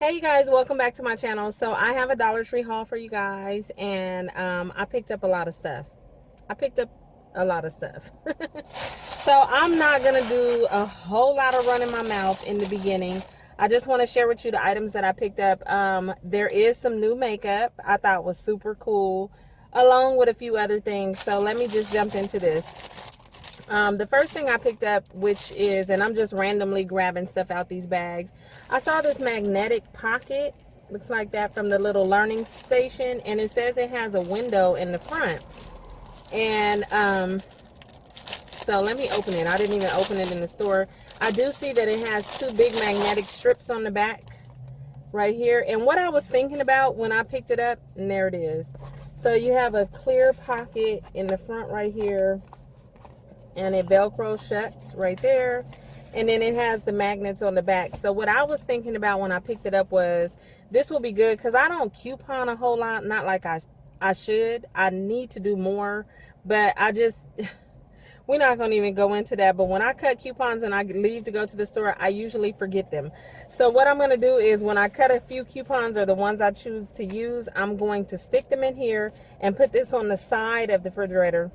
Hey you guys, welcome back to my channel. So I have a Dollar Tree haul for you guys, and I picked up a lot of stuff. I picked up a lot of stuff. So I'm not gonna do a whole lot of running my mouth in the beginning. I just want to share with you the items that I picked up. There is some new makeup I thought was super cool, along with a few other things. So let me just jump into this. The first thing I picked up, which is, and I'm just randomly grabbing stuff out these bags. I saw this magnetic pocket, looks like that, from the little learning station, and it says it has a window in the front. And so let me open it. I didn't even open it in the store. I do see that it has two big magnetic strips on the back right here. And what I was thinking about when I picked it up, and there it is. So you have a clear pocket in the front right here, and it velcro shuts right there, and then it has the magnets on the back. So what I was thinking about when I picked it up was this will be good because I don't coupon a whole lot, not like I should. I need to do more, but I just we're not going to even go into that. But when I cut coupons and I leave to go to the store, I usually forget them. So what I'm going to do is when I cut a few coupons, or the ones I choose to use, I'm going to stick them in here and put this on the side of the refrigerator.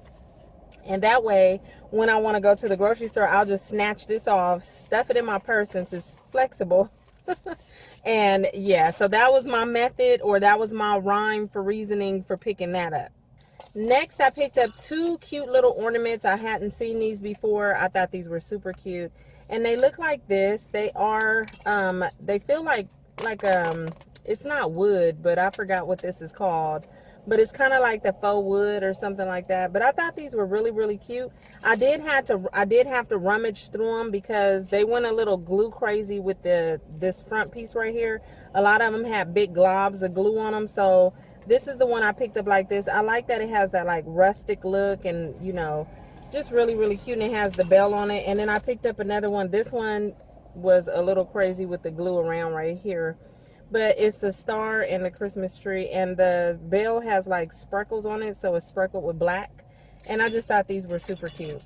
And that way, when I want to go to the grocery store, I'll just snatch this off, stuff it in my purse since it's flexible. And yeah, so that was my method, or that was my rhyme for reasoning for picking that up. Next, I picked up two cute little ornaments. I hadn't seen these before. I thought these were super cute. And they look like this. They are, they feel like, it's not wood, but I forgot what this is called. But it's kind of like the faux wood or something like that. But I thought these were really, really cute. I did have to rummage through them because they went a little glue crazy with this front piece right here. A lot of them have big globs of glue on them. So this is the one I picked up like this. I like that it has that like rustic look, and you know, just really, really cute. And it has the bell on it. And then I picked up another one. This one was a little crazy with the glue around right here. But it's the star and the Christmas tree, and the bell has like sparkles on it, so it's sprinkled with black. And I just thought these were super cute.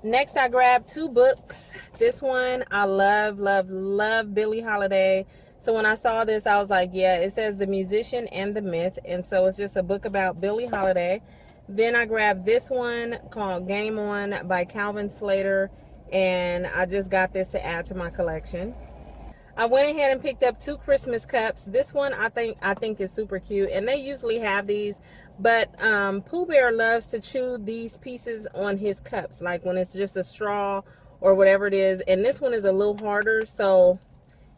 Next, I grabbed two books. This one, I love, love, love Billie Holiday. So when I saw this, I was like, yeah, it says The Musician and the Myth. And so it's just a book about Billie Holiday. Then I grabbed this one called Game On by Calvin Slater. And I just got this to add to my collection. I went ahead and picked up two Christmas cups. This one I think is super cute, and they usually have these, but Pooh Bear loves to chew these pieces on his cups, like when it's just a straw or whatever it is. And this one is a little harder, so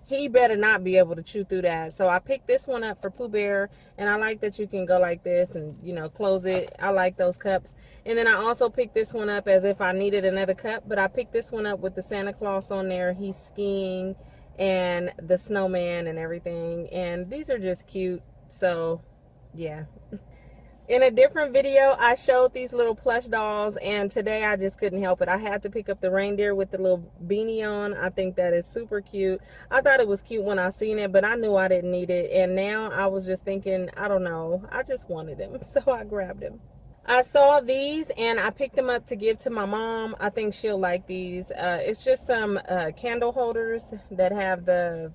he better not be able to chew through that. So I picked this one up for Pooh Bear, and I like that you can go like this and, you know, close it. I like those cups. And then I also picked this one up as if I needed another cup, but I picked this one up with the Santa Claus on there. He's skiing, and the snowman and everything, and these are just cute. So yeah. In a different video, I showed these little plush dolls, and today I just couldn't help it. I had to pick up the reindeer with the little beanie on. I think that is super cute. I thought it was cute when I seen it, but I knew I didn't need it, and now I was just thinking, I don't know, I just wanted him, so I grabbed him. I saw these and I picked them up to give to my mom. I think she'll like these. It's just some candle holders that have the,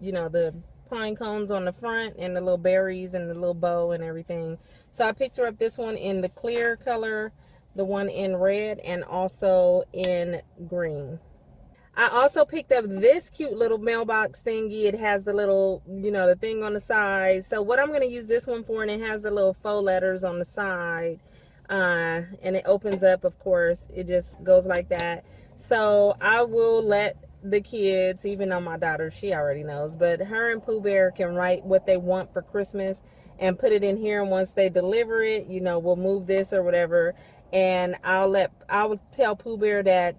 you know, the pine cones on the front and the little berries and the little bow and everything. So I picked her up this one in the clear color, the one in red, and also in green. I also picked up this cute little mailbox thingy. It has the little, you know, the thing on the side. So what I'm going to use this one for, and it has the little faux letters on the side. And it opens up, of course. It just goes like that. So I will let the kids, even though my daughter, she already knows, but her and Pooh Bear can write what they want for Christmas and put it in here. And once they deliver it, you know, we'll move this or whatever. And I will tell Pooh Bear that,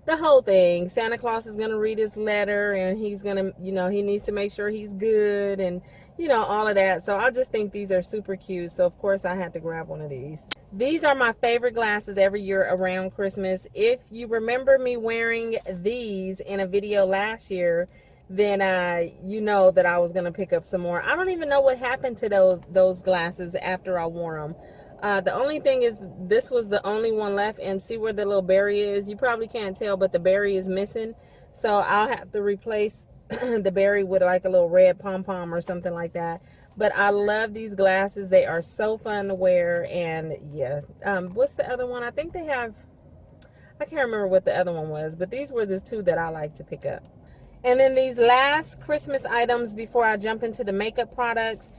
the whole thing. Santa Claus is going to read his letter, and he's going to, you know, he needs to make sure he's good, and, you know, all of that. So I just think these are super cute. So, of course, I had to grab one of these. These are my favorite glasses every year around Christmas. If you remember me wearing these in a video last year, then you know that I was going to pick up some more. I don't even know what happened to those glasses after I wore them. The only thing is, this was the only one left, and see where the little berry is? You probably can't tell, but the berry is missing. So I'll have to replace the berry with like a little red pom-pom or something like that. But I love these glasses. They are so fun to wear. And yeah, what's the other one? I think they have, I can't remember what the other one was, but these were the two that I like to pick up. And then these last Christmas items before I jump into the makeup products,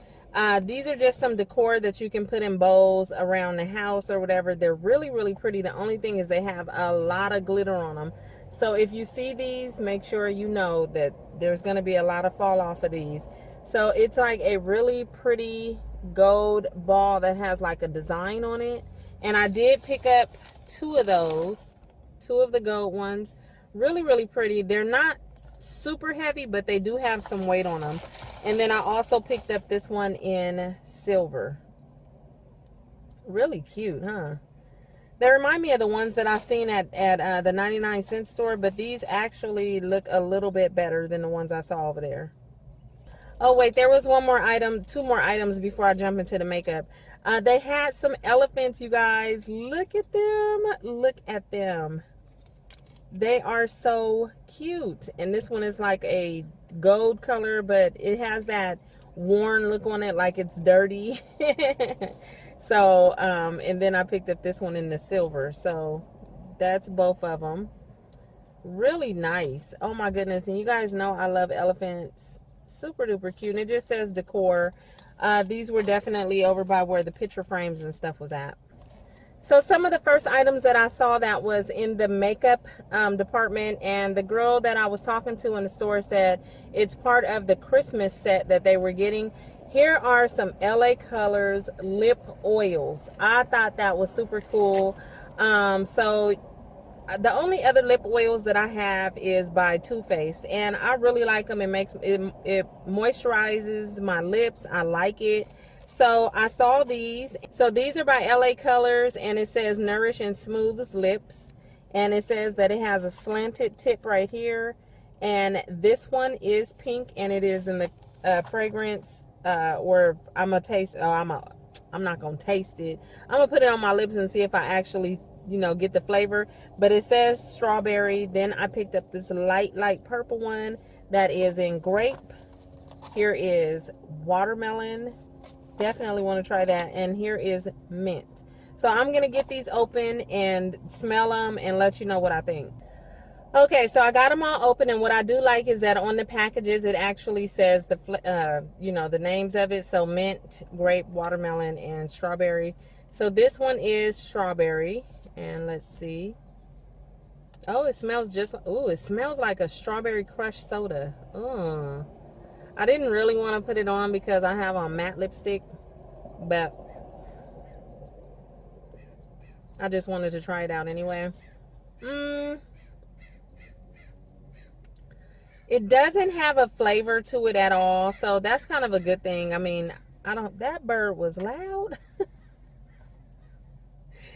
these are just some decor that you can put in bowls around the house or whatever. They're really, really pretty. The only thing is they have a lot of glitter on them. So if you see these, make sure you know that there's going to be a lot of fall off of these. So it's like a really pretty gold ball that has like a design on it. And I did pick up two of those, two of the gold ones. Really, really pretty. They're not super heavy, but they do have some weight on them. And then I also picked up this one in silver. Really cute, huh? They remind me of the ones that I seen at the 99-cent store, but these actually look a little bit better than the ones I saw over there. Oh wait, there was one more item, two more items before I jump into the makeup. They had some elephants, you guys. Look at them. Look at them. They are so cute. And this one is like a gold color, but it has that worn look on it, like it's dirty. So, and then I picked up this one in the silver. So that's both of them. Really nice. Oh my goodness. And you guys know I love elephants. Super duper cute. And it just says decor. These were definitely over by where the picture frames and stuff was at. So some of the first items that I saw that was in the makeup department, and the girl that I was talking to in the store said it's part of the Christmas set that they were getting. Here are some LA Colors lip oils. I thought that was super cool. So the only other lip oils that I have is by Too Faced, and I really like them. It makes it moisturizes my lips. I like it. So I saw these. So these are by LA Colors, and it says Nourish and Smooths Lips, and it says that it has a slanted tip right here. And this one is pink, and it is in the fragrance. Or I'm gonna taste. I'm not gonna taste it. I'm gonna put it on my lips and see if I actually, you know, get the flavor. But it says strawberry. Then I picked up this light purple one that is in grape. Here is watermelon. Definitely want to try that. And here is mint. So I'm gonna get these open and smell them and let you know what I think. Okay, so I got them all open, and what I do like is that on the packages it actually says the you know, the names of it. So mint, grape, watermelon, and strawberry. So this one is strawberry, and let's see. Oh, it smells just like, ooh, it smells like a strawberry crushed soda. I didn't really want to put it on because I have on matte lipstick, but I just wanted to try it out anyway. It doesn't have a flavor to it at all, so that's kind of a good thing. I mean, that bird was loud.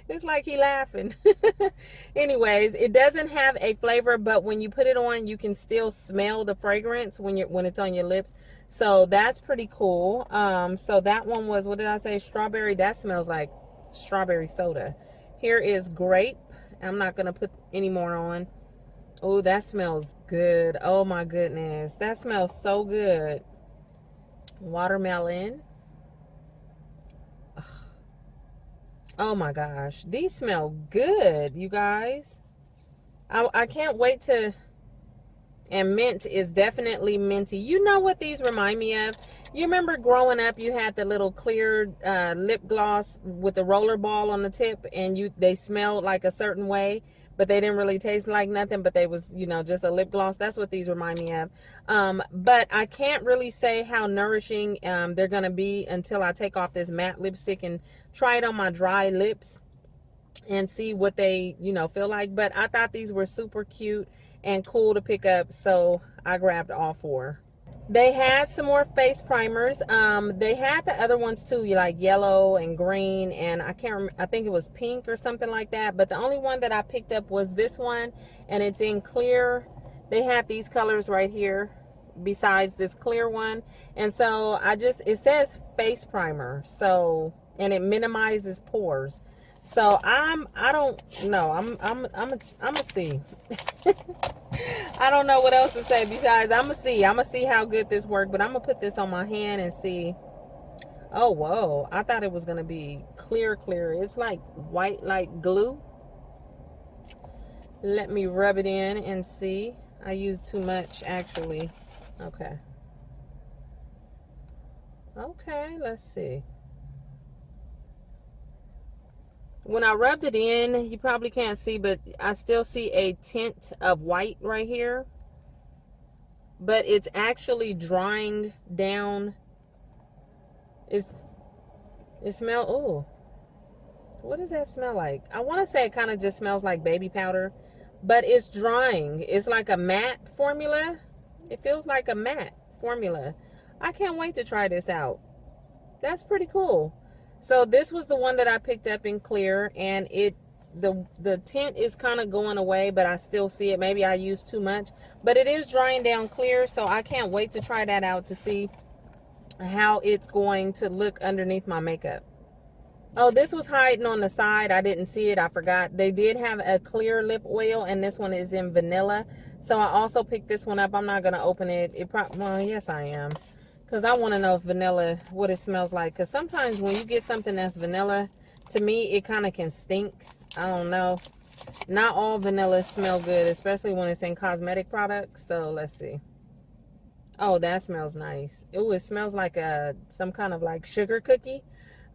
It's like he laughing. Anyways, it doesn't have a flavor, but when you put it on, you can still smell the fragrance when it's on your lips. So that's pretty cool. So that one was, what did I say? Strawberry. That smells like strawberry soda. Here is grape. I'm not going to put any more on. Oh, that smells good. Oh my goodness. That smells so good. Watermelon. Oh my gosh. These smell good, you guys. I can't wait to... And mint is definitely minty. You know what these remind me of? You remember growing up, you had the little clear lip gloss with the roller ball on the tip, and they smelled like a certain way, but they didn't really taste like nothing, but they was, you know, just a lip gloss. That's what these remind me of. But I can't really say how nourishing they're going to be until I take off this matte lipstick and try it on my dry lips and see what they, you know, feel like. But I thought these were super cute and cool to pick up, so I grabbed all four. They had some more face primers. They had the other ones too, like yellow and green, and I can't remember, I think it was pink or something like that. But the only one that I picked up was this one, and it's in clear. They have these colors right here besides this clear one. And so it says face primer, so, and it minimizes pores. So I don't know. I'm gonna see. I don't know what else to say besides I'm gonna see how good this works, but I'm gonna put this on my hand and see. Oh, whoa. I thought it was gonna be clear. It's like white, like glue. Let me rub it in and see. I used too much, actually. Okay. Okay, let's see. When I rubbed it in, you probably can't see, but I still see a tint of white right here. But it's actually drying down. It smells, oh, what does that smell like? I want to say it kind of just smells like baby powder, but it's drying. It's like a matte formula. It feels like a matte formula. I can't wait to try this out. That's pretty cool. So this was the one that I picked up in clear, and the tint is kind of going away, but I still see it. Maybe I used too much, but it is drying down clear, so I can't wait to try that out to see how it's going to look underneath my makeup. Oh, this was hiding on the side. I didn't see it. I forgot. They did have a clear lip oil, and this one is in vanilla. So I also picked this one up. I'm not going to open it. Well, yes, I am. Because I want to know if vanilla, what it smells like. Because sometimes when you get something that's vanilla, to me, it kind of can stink. I don't know. Not all vanilla smell good, especially when it's in cosmetic products. So let's see. Oh, that smells nice. Ooh, it smells like some kind of like sugar cookie.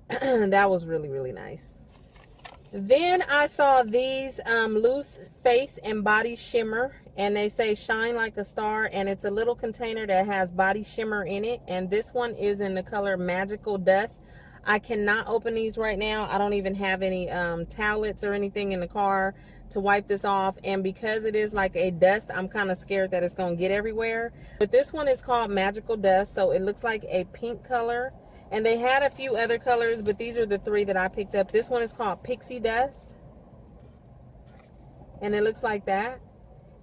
That was really nice. Then I saw these loose face and body shimmer, and they say shine like a star, and it's a little container that has body shimmer in it, and this one is in the color Magical Dust. I cannot open these right now. I don't even have any towelettes or anything in the car to wipe this off, and because it is like a dust, I'm kind of scared that it's going to get everywhere. But this one is called Magical Dust, so it looks like a pink color. And they had a few other colors, but these are the three that I picked up. This one is called Pixie Dust, and it looks like that.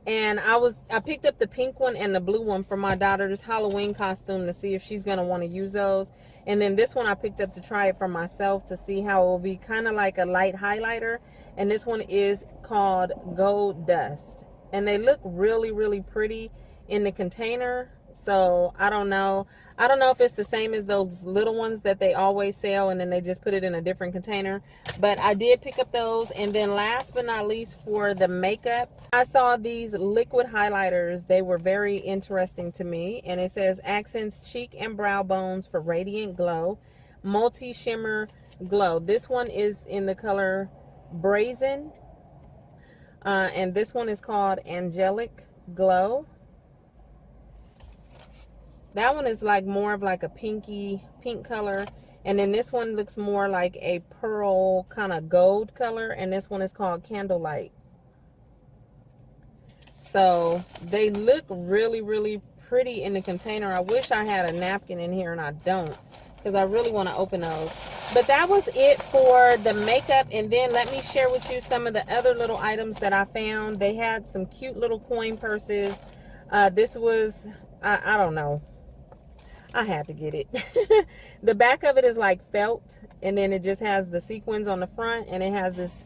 And I picked up the pink one and the blue one for my daughter's Halloween costume to see if she's going to want to use those. And then this one I picked up to try it for myself to see how it will be, kind of like a light highlighter. And this one is called Gold Dust. And they look really pretty in the container. So I don't know. I don't know if it's the same as those little ones that they always sell and then they just put it in a different container. But I did pick up those. And then last but not least, for the makeup, I saw these liquid highlighters. They were very interesting to me. And it says accents cheek and brow bones for radiant glow. Multi-shimmer glow. This one is in the color Brazen. And this one is called Angelic Glow. That one is like more of like a pink color. And then this one looks more like a pearl kind of gold color. And this one is called Candlelight. So they look really pretty in the container. I wish I had a napkin in here and I don't, because I really want to open those. But that was it for the makeup. And then let me share with you some of the other little items that I found. They had some cute little coin purses. This was, I don't know. I had to get it. The back of it is like felt, and then it just has the sequins on the front, and it has this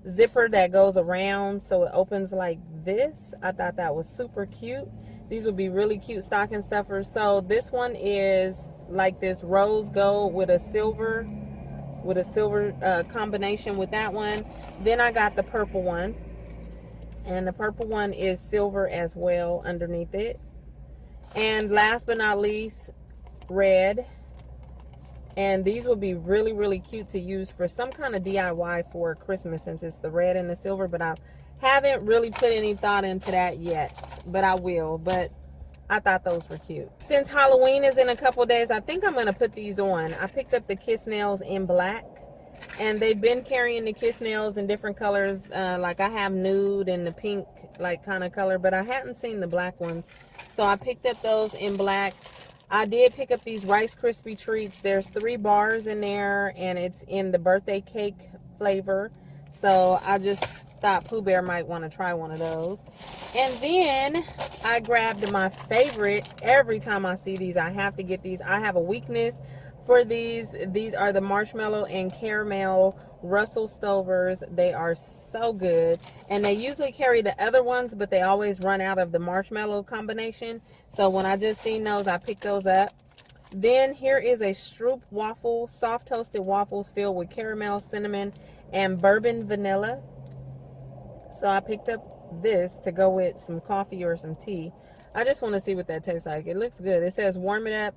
zipper that goes around, so it opens like this. I thought that was super cute. These would be really cute stocking stuffers. So this one is like this rose gold with a silver combination with that one. Then I got the purple one, and the purple one is silver as well underneath it. And last but not least, red. And these would be really cute to use for some kind of DIY for Christmas, since it's the red and the silver. But I haven't really put any thought into that yet, but I will. But I thought those were cute. Since Halloween is in a couple days, I think I'm going to put these on. I picked up the Kiss Nails in black, and they've been carrying the Kiss Nails in different colors. Like I have nude and the pink like kind of color, but I hadn't seen the black ones. So I picked up those in black. I did pick up these Rice Krispie treats. There's 3 bars in there, and it's in the birthday cake flavor. So I just thought Pooh Bear might want to try one of those. And then I grabbed my favorite. Every time I see these, I have to get these. I have a weakness for these. These are the marshmallow and caramel Russell Stovers. They are so good. And they usually carry the other ones, but they always run out of the marshmallow combination. So when I just seen those, I picked those up. Then here is a Stroop waffle, soft toasted waffles filled with caramel, cinnamon, and bourbon vanilla. So I picked up this to go with some coffee or some tea. I just want to see what that tastes like. It looks good. It says warm it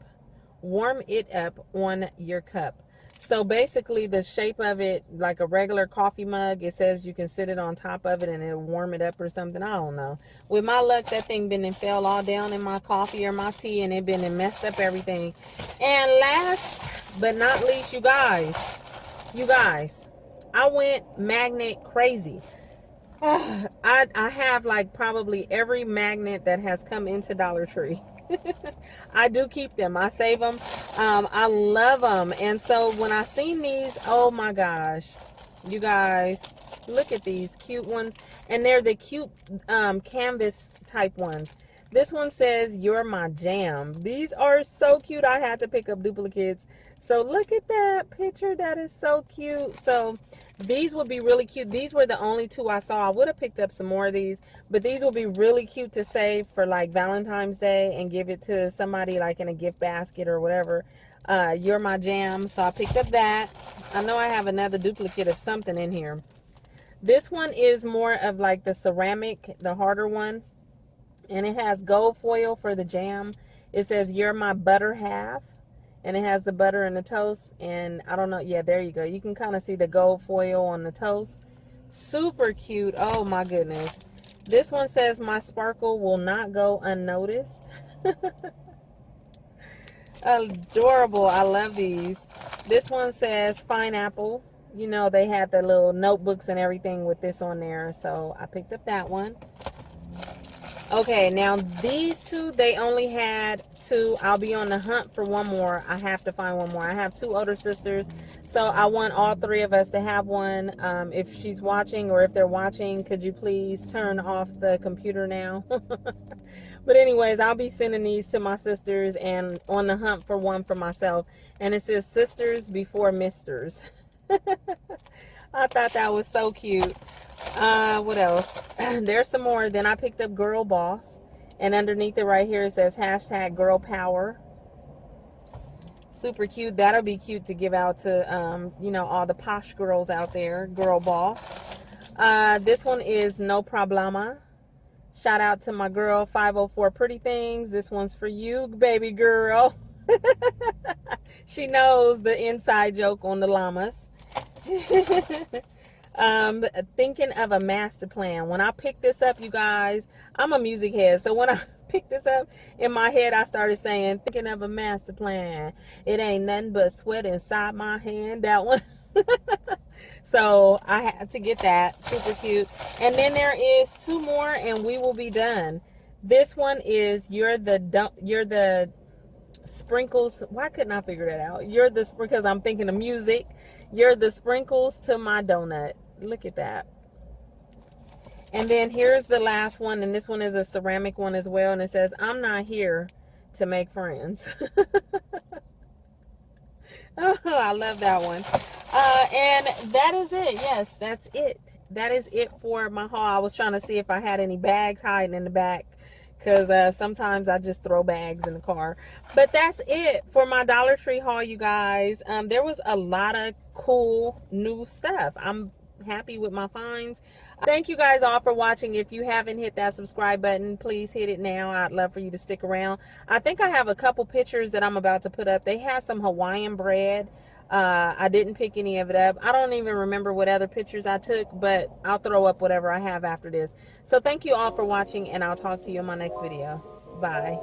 up on your cup. So basically the shape of it, like a regular coffee mug, it says you can sit it on top of it and it'll warm it up or something. I don't know. With my luck, that thing been and fell all down in my coffee or my tea, and it been and messed up everything. And last but not least, you guys, I went magnet crazy. I have like probably every magnet that has come into Dollar Tree. I do keep them. I save them. I love them. And so when I seen these, oh my gosh, you guys, look at these cute ones. And they're the cute canvas type ones. This one says, "You're my jam." These are so cute. I had to pick up duplicates. So look at that picture. That is so cute. So these would be really cute. These were the only two I saw. I would have picked up some more of these, but these will be really cute to save for like Valentine's Day and give it to somebody like in a gift basket or whatever. You're my jam. So I picked up that. I know I have another duplicate of something in here. This one is more of like the ceramic, the harder one. And it has gold foil for the jam. It says, "You're my butter half." And it has the butter and the toast. And I don't know. Yeah, there you go. You can kind of see the gold foil on the toast. Super cute. Oh, my goodness. This one says, "My sparkle will not go unnoticed." Adorable. I love these. This one says, "Pineapple." You know, they had the little notebooks and everything with this on there. So I picked up that one. Okay, now these two, they only had two. I'll be on the hunt for one more. I have to find one more. I have two older sisters, so I want all three of us to have one. If she's watching or if they're watching, could you please turn off the computer now? But anyways, I'll be sending these to my sisters and on the hunt for one for myself. And it says "Sisters Before Misters." I thought that was so cute. What else? There's some more. Then I picked up Girl Boss, and underneath it right here it says #Girl Power. Super cute. That'll be cute to give out to you know, all the posh girls out there. Girl Boss. This one is No Problema. Shout out to my girl 504 Pretty Things. This one's for you, baby girl. She knows the inside joke on the llamas. Thinking of a master plan. When I picked this up, you guys, I'm a music head, so when I picked this up, in my head I started saying, "Thinking of a master plan, it ain't nothing but sweat inside my hand." That one. So I had to get that. Super cute. And then there is two more and we will be done. This one is you're the sprinkles. Why couldn't I figure that out? You're the sprinkles. Because I'm thinking of music. You're the sprinkles to my donut. Look at that. And then here's the last one, and this one is a ceramic one as well, and it says, "I'm not here to make friends." Oh, I love that one. And that is it. Yes, that's it. That is it for my haul. I was trying to see if I had any bags hiding in the back, because sometimes I just throw bags in the car. But that's it for my Dollar Tree haul, you guys. There was a lot of cool new stuff. I'm happy with my finds. Thank you guys all for watching. If you haven't hit that subscribe button, please hit it now. I'd love for you to stick around. I think I have a couple pictures that I'm about to put up. They had some Hawaiian bread. I didn't pick any of it up. I don't even remember what other pictures I took, but I'll throw up whatever I have after this. So thank you all for watching, and I'll talk to you in my next video. Bye.